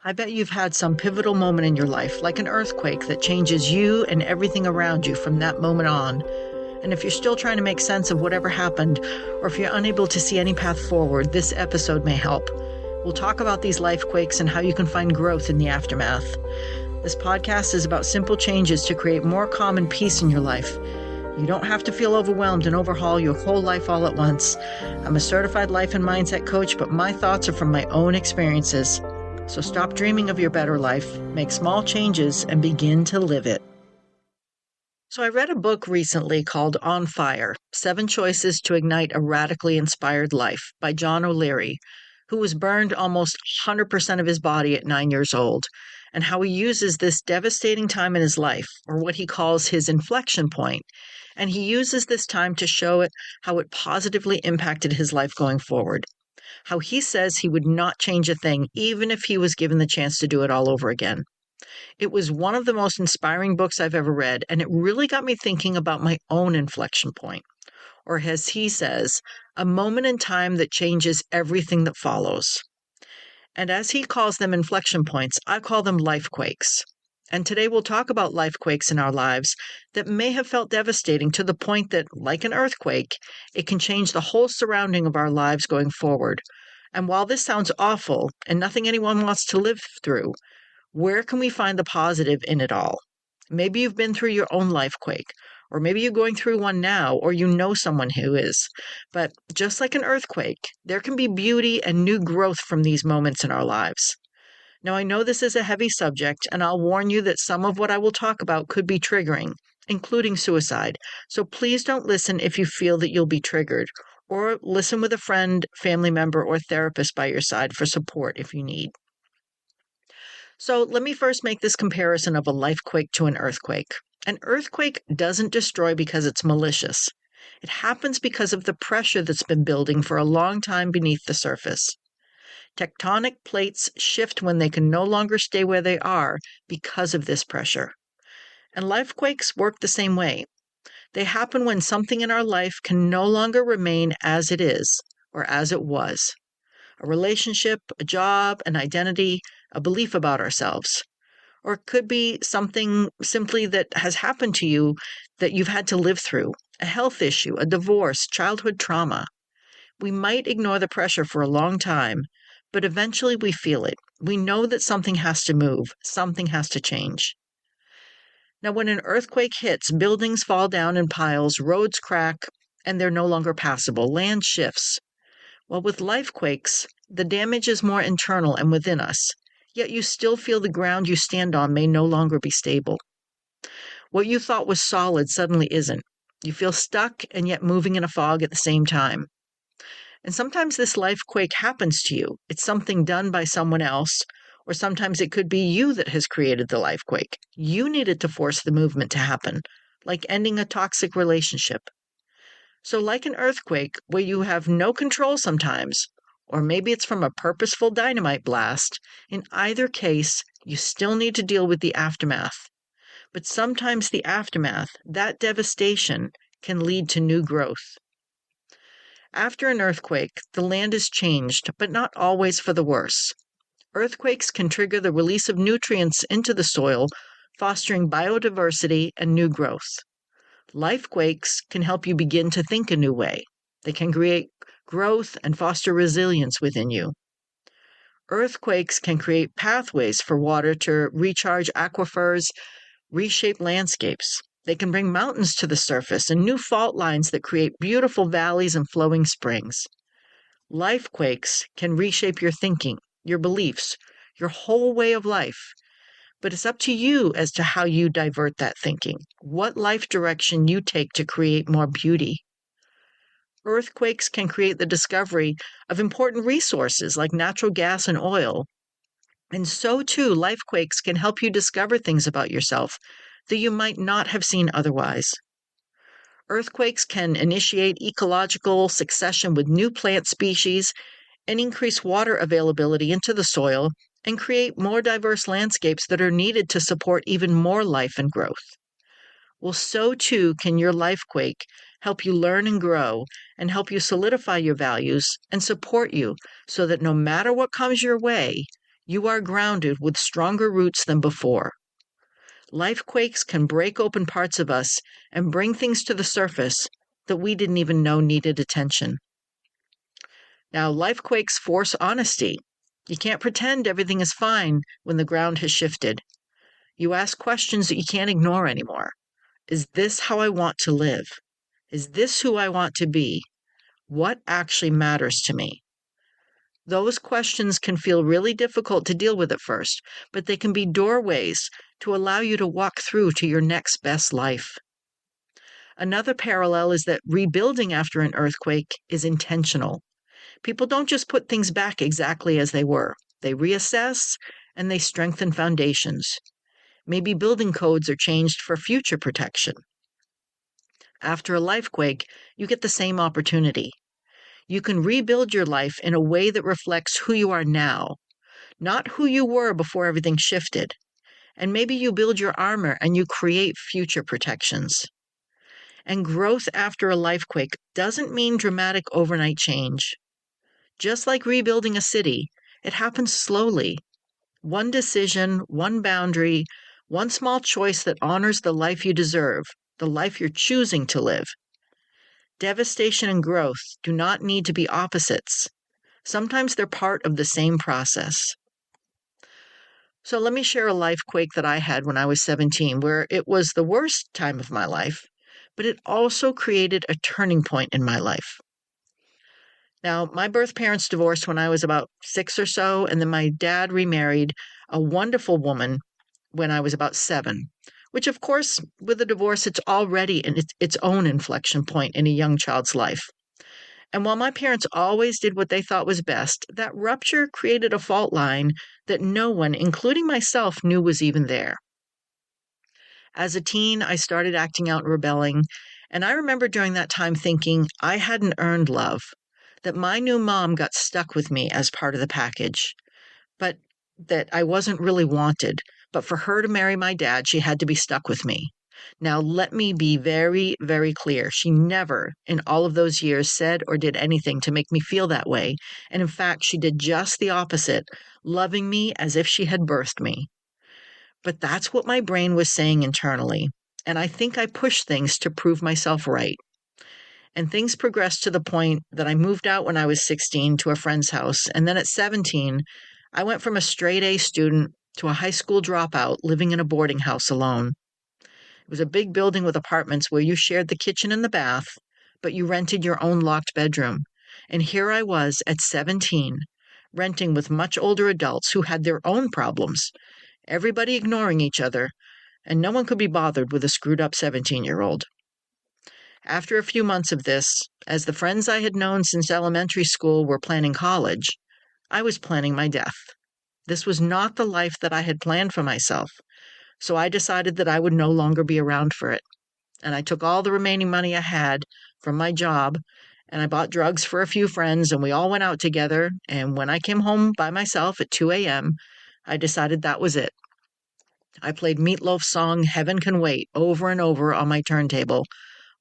I bet you've had some pivotal moment in your life, like an earthquake that changes you and everything around you from that moment on. And if you're still trying to make sense of whatever happened, or if you're unable to see any path forward, this episode may help. We'll talk about these life quakes and how you can find growth in the aftermath. This podcast is about simple changes to create more calm and peace in your life. You don't have to feel overwhelmed and overhaul your whole life all at once. I'm a certified life and mindset coach, but my thoughts are from my own experiences. So stop dreaming of your better life, make small changes, and begin to live it. So I read a book recently called On Fire, 7 Choices to Ignite a Radically Inspired Life by John O'Leary, who was burned almost 100% of his body at 9 years old, and how he uses this devastating time in his life, or what he calls his inflection point, and he uses this time to show it how it positively impacted his life going forward. How he says he would not change a thing, even if he was given the chance to do it all over again. It was one of the most inspiring books I've ever read, and it really got me thinking about my own inflection point, or as he says, a moment in time that changes everything that follows. And as he calls them inflection points, I call them life quakes. And today we'll talk about life quakes in our lives that may have felt devastating to the point that, like an earthquake, it can change the whole surrounding of our lives going forward. And while this sounds awful and nothing anyone wants to live through, where can we find the positive in it all? Maybe you've been through your own life quake, or maybe you're going through one now, or you know someone who is. But just like an earthquake, there can be beauty and new growth from these moments in our lives. Now, I know this is a heavy subject, and I'll warn you that some of what I will talk about could be triggering, including suicide. So please don't listen if you feel that you'll be triggered, or listen with a friend, family member, or therapist by your side for support if you need. So let me first make this comparison of a life quake to an earthquake. An earthquake doesn't destroy because it's malicious. It happens because of the pressure that's been building for a long time beneath the surface. Tectonic plates shift when they can no longer stay where they are because of this pressure. And life quakes work the same way. They happen when something in our life can no longer remain as it is or as it was. A relationship, a job, an identity, a belief about ourselves. Or it could be something simply that has happened to you that you've had to live through, a health issue, a divorce, childhood trauma. We might ignore the pressure for a long time, but eventually we feel it. We know that something has to move, something has to change. Now, when an earthquake hits, buildings fall down in piles, roads crack, and they're no longer passable. Land shifts. Well, with life quakes, the damage is more internal and within us, yet you still feel the ground you stand on may no longer be stable. What you thought was solid suddenly isn't. You feel stuck and yet moving in a fog at the same time. And sometimes this life quake happens to you. It's something done by someone else, or sometimes it could be you that has created the life quake. You needed to force the movement to happen, like ending a toxic relationship. So like an earthquake where you have no control sometimes, or maybe it's from a purposeful dynamite blast, in either case, you still need to deal with the aftermath. But sometimes the aftermath, that devastation, can lead to new growth. After an earthquake, the land is changed, but not always for the worse. Earthquakes can trigger the release of nutrients into the soil, fostering biodiversity and new growth. Life quakes can help you begin to think a new way. They can create growth and foster resilience within you. Earthquakes can create pathways for water to recharge aquifers, reshape landscapes. They can bring mountains to the surface and new fault lines that create beautiful valleys and flowing springs. Life quakes can reshape your thinking, your beliefs, your whole way of life. But it's up to you as to how you divert that thinking, what life direction you take to create more beauty. Earthquakes can create the discovery of important resources like natural gas and oil. And so too, life quakes can help you discover things about yourself that you might not have seen otherwise. Earthquakes can initiate ecological succession with new plant species and increase water availability into the soil and create more diverse landscapes that are needed to support even more life and growth. Well, so too can your life quake help you learn and grow and help you solidify your values and support you so that no matter what comes your way, You are grounded with stronger roots than before. Lifequakes can break open parts of us and bring things to the surface that we didn't even know needed attention. Now, lifequakes force honesty. You can't pretend everything is fine when the ground has shifted. You ask questions that you can't ignore anymore. Is this how I want to live? Is this who I want to be? What actually matters to me? Those questions can feel really difficult to deal with at first, but they can be doorways to allow you to walk through to your next best life. Another parallel is that rebuilding after an earthquake is intentional. People don't just put things back exactly as they were. They reassess and they strengthen foundations. Maybe building codes are changed for future protection. After a lifequake, you get the same opportunity. You can rebuild your life in a way that reflects who you are now, not who you were before everything shifted. And maybe you build your armor and you create future protections. And growth after a lifequake doesn't mean dramatic overnight change. Just like rebuilding a city, it happens slowly. One decision, one boundary, one small choice that honors the life you deserve, the life you're choosing to live. Devastation and growth do not need to be opposites. Sometimes they're part of the same process. So let me share a lifequake that I had when I was 17, where it was the worst time of my life, but it also created a turning point in my life. Now, my birth parents divorced when I was about 6 or so, and then my dad remarried a wonderful woman when I was about 7, which, of course, with a divorce, it's already in its own inflection point in a young child's life. And while my parents always did what they thought was best, that rupture created a fault line that no one, including myself, knew was even there. As a teen, I started acting out and rebelling, and I remember during that time thinking I hadn't earned love, that my new mom got stuck with me as part of the package, but that I wasn't really wanted. But for her to marry my dad, she had to be stuck with me. Now, let me be very, very clear. She never, in all of those years, said or did anything to make me feel that way. And in fact, she did just the opposite, loving me as if she had birthed me. But that's what my brain was saying internally. And I think I pushed things to prove myself right. And things progressed to the point that I moved out when I was 16 to a friend's house. And then at 17, I went from a straight A student to a high school dropout living in a boarding house alone. It was a big building with apartments where you shared the kitchen and the bath, but you rented your own locked bedroom. And here I was at 17, renting with much older adults who had their own problems, everybody ignoring each other, and no one could be bothered with a screwed up 17-year-old. After a few months of this, as the friends I had known since elementary school were planning college, I was planning my death. This was not the life that I had planned for myself, so I decided that I would no longer be around for it. And I took all the remaining money I had from my job, and I bought drugs for a few friends, and we all went out together. And when I came home by myself at 2 a.m., I decided that was it. I played Meatloaf's song Heaven Can Wait over and over on my turntable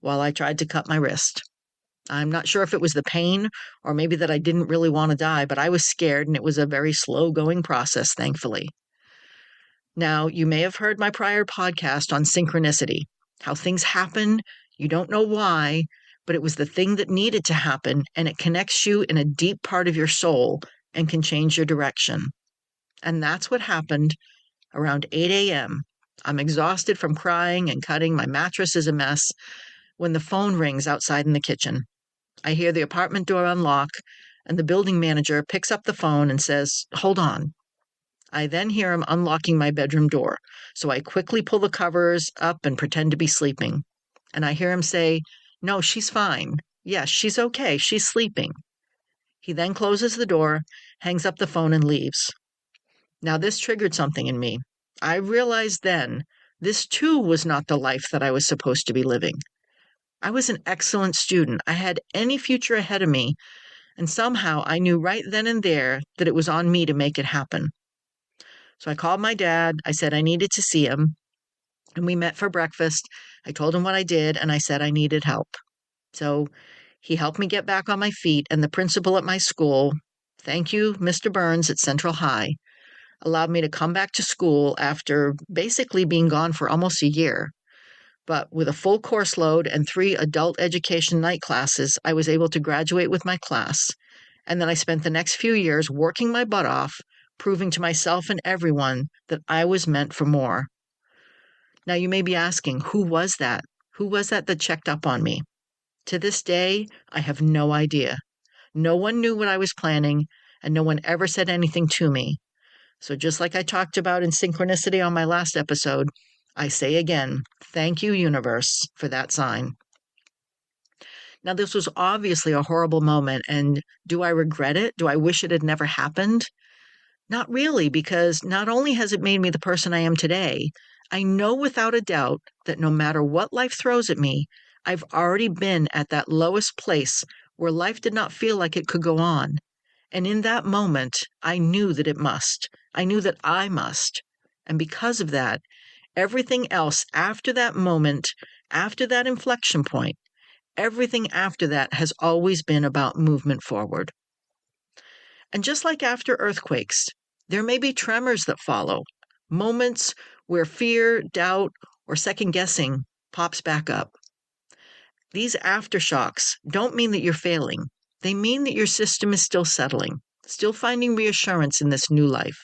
while I tried to cut my wrist. I'm not sure if it was the pain or maybe that I didn't really want to die, but I was scared, and it was a very slow-going process, thankfully. Now, you may have heard my prior podcast on synchronicity, how things happen, you don't know why, but it was the thing that needed to happen, and it connects you in a deep part of your soul and can change your direction. And that's what happened around 8 a.m. I'm exhausted from crying and cutting. My mattress is a mess when the phone rings outside in the kitchen. I hear the apartment door unlock, and the building manager picks up the phone and says, "Hold on." I then hear him unlocking my bedroom door, so I quickly pull the covers up and pretend to be sleeping. And I hear him say, "No, she's fine. Yes, she's okay. She's sleeping." He then closes the door, hangs up the phone, and leaves. Now, this triggered something in me. I realized then this too was not the life that I was supposed to be living. I was an excellent student. I had any future ahead of me, and somehow I knew right then and there that it was on me to make it happen. So I called my dad. I said I needed to see him, and we met for breakfast. I told him what I did, and I said I needed help. So he helped me get back on my feet, and the principal at my school, thank you, Mr. Burns at Central High, allowed me to come back to school after basically being gone for almost a year. But with a full course load and 3 adult education night classes, I was able to graduate with my class. And then I spent the next few years working my butt off, proving to myself and everyone that I was meant for more. Now, you may be asking, who was that? Who was that checked up on me? To this day, I have no idea. No one knew what I was planning, and no one ever said anything to me. So just like I talked about in synchronicity on my last episode, I say again, thank you, universe, for that sign. Now, this was obviously a horrible moment, and do I regret it? Do I wish it had never happened? Not really, because not only has it made me the person I am today, I know without a doubt that no matter what life throws at me, I've already been at that lowest place where life did not feel like it could go on. And in that moment, I knew that it must. I knew that I must. And because of that, everything else after that moment, after that inflection point, everything after that has always been about movement forward. And just like after earthquakes, there may be tremors that follow, moments where fear, doubt, or second guessing pops back up. These aftershocks don't mean that you're failing. They mean that your system is still settling, still finding reassurance in this new life.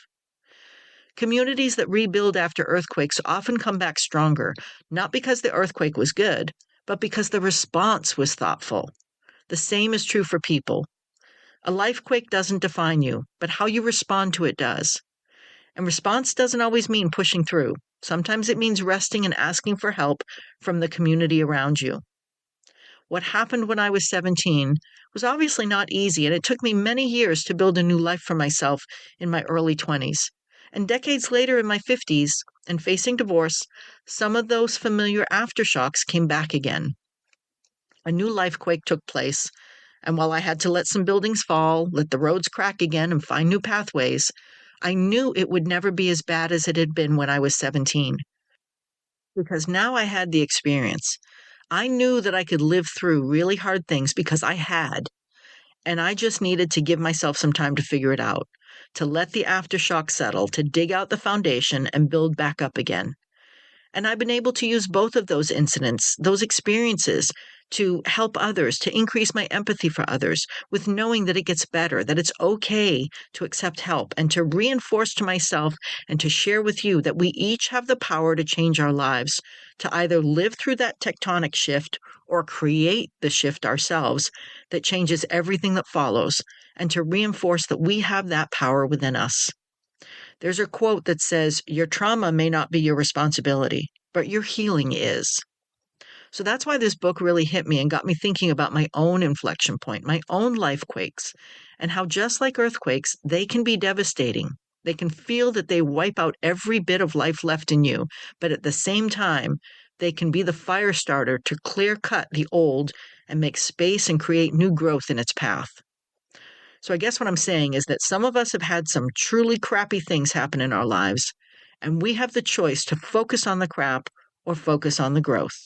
Communities that rebuild after earthquakes often come back stronger, not because the earthquake was good, but because the response was thoughtful. The same is true for people. A lifequake doesn't define you, but how you respond to it does. And response doesn't always mean pushing through. Sometimes it means resting and asking for help from the community around you. What happened when I was 17 was obviously not easy, and it took me many years to build a new life for myself in my early 20s. And decades later in my 50s, and facing divorce, some of those familiar aftershocks came back again. A new lifequake took place, and while I had to let some buildings fall, let the roads crack again, and find new pathways, I knew it would never be as bad as it had been when I was 17. Because now I had the experience. I knew that I could live through really hard things because I had, and I just needed to give myself some time to figure it out, to let the aftershock settle, to dig out the foundation and build back up again. And I've been able to use both of those incidents, those experiences, to help others, to increase my empathy for others, with knowing that it gets better, that it's okay to accept help, and to reinforce to myself and to share with you that we each have the power to change our lives, to either live through that tectonic shift or create the shift ourselves that changes everything that follows, and to reinforce that we have that power within us. There's a quote that says, "Your trauma may not be your responsibility, but your healing is." So that's why this book really hit me and got me thinking about my own inflection point, my own life quakes, and how just like earthquakes, they can be devastating. They can feel that they wipe out every bit of life left in you, but at the same time, they can be the fire starter to clear cut the old and make space and create new growth in its path. So I guess what I'm saying is that some of us have had some truly crappy things happen in our lives, and we have the choice to focus on the crap or focus on the growth.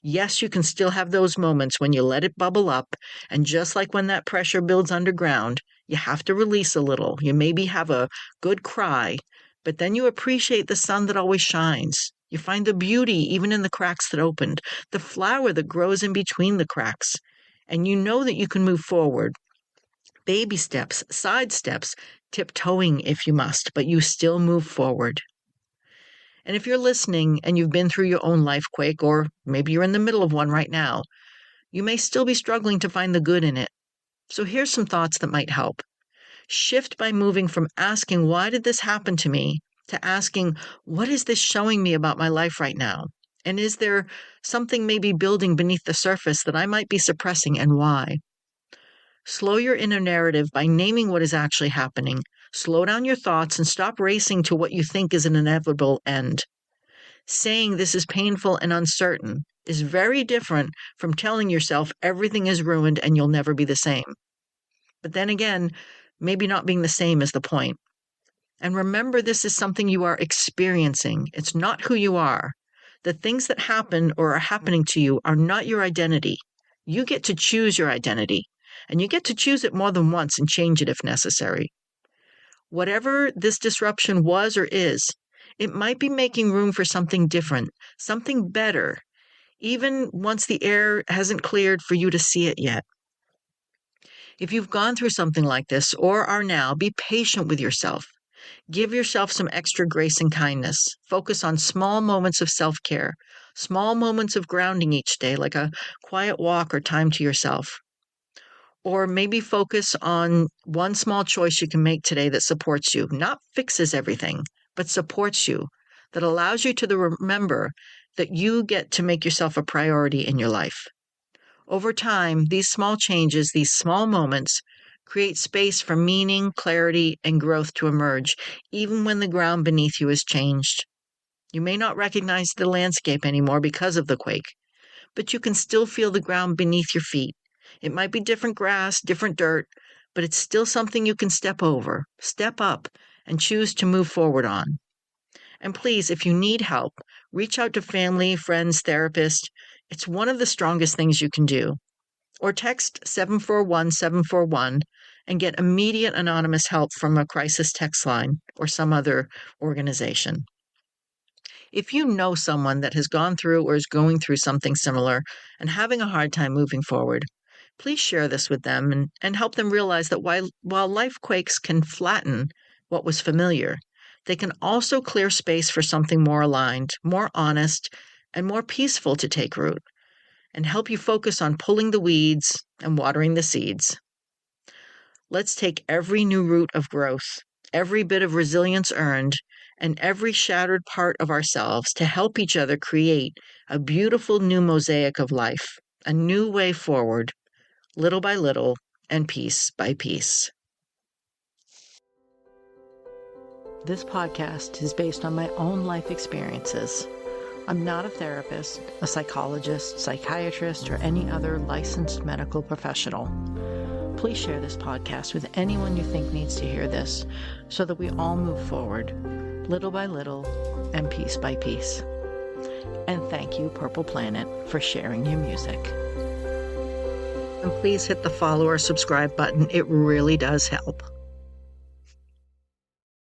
Yes, you can still have those moments when you let it bubble up, and just like when that pressure builds underground, you have to release a little. You maybe have a good cry, but then you appreciate the sun that always shines. You find the beauty even in the cracks that opened, the flower that grows in between the cracks, and you know that you can move forward. Baby steps, side steps, tiptoeing if you must, but you still move forward. And if you're listening and you've been through your own lifequake, or maybe you're in the middle of one right now, you may still be struggling to find the good in it. So here's some thoughts that might help. Shift by moving from asking, why did this happen to me, to asking, what is this showing me about my life right now? And is there something maybe building beneath the surface that I might be suppressing, and why? Slow your inner narrative by naming what is actually happening. Slow down your thoughts and stop racing to what you think is an inevitable end. Saying this is painful and uncertain is very different from telling yourself everything is ruined and you'll never be the same. But then again, maybe not being the same is the point. And remember, this is something you are experiencing. It's not who you are. The things that happen or are happening to you are not your identity. You get to choose your identity, and you get to choose it more than once and change it if necessary. Whatever this disruption was or is, it might be making room for something different, something better, even once the air hasn't cleared for you to see it yet. If you've gone through something like this or are now, be patient with yourself. Give yourself some extra grace and kindness. Focus on small moments of self-care, small moments of grounding each day, like a quiet walk or time to yourself. Or maybe focus on one small choice you can make today that supports you, not fixes everything, but supports you, that allows you to remember that you get to make yourself a priority in your life. Over time, these small changes, these small moments, create space for meaning, clarity, and growth to emerge, even when the ground beneath you has changed. You may not recognize the landscape anymore because of the quake, but you can still feel the ground beneath your feet. It might be different grass, different dirt, but it's still something you can step over, step up, and choose to move forward on. And please, if you need help, reach out to family, friends, therapists. It's one of the strongest things you can do. Or text 741-741 and get immediate anonymous help from a crisis text line or some other organization. If you know someone that has gone through or is going through something similar and having a hard time moving forward, please share this with them and help them realize that while life quakes can flatten what was familiar, they can also clear space for something more aligned, more honest, and more peaceful to take root, and help you focus on pulling the weeds and watering the seeds. Let's take every new root of growth, every bit of resilience earned, and every shattered part of ourselves to help each other create a beautiful new mosaic of life, a new way forward, little by little and piece by piece. This podcast is based on my own life experiences. I'm not a therapist, a psychologist, psychiatrist, or any other licensed medical professional. Please share this podcast with anyone you think needs to hear this so that we all move forward, little by little and piece by piece. And thank you, Purple Planet, for sharing your music. And please hit the follow or subscribe button. It really does help.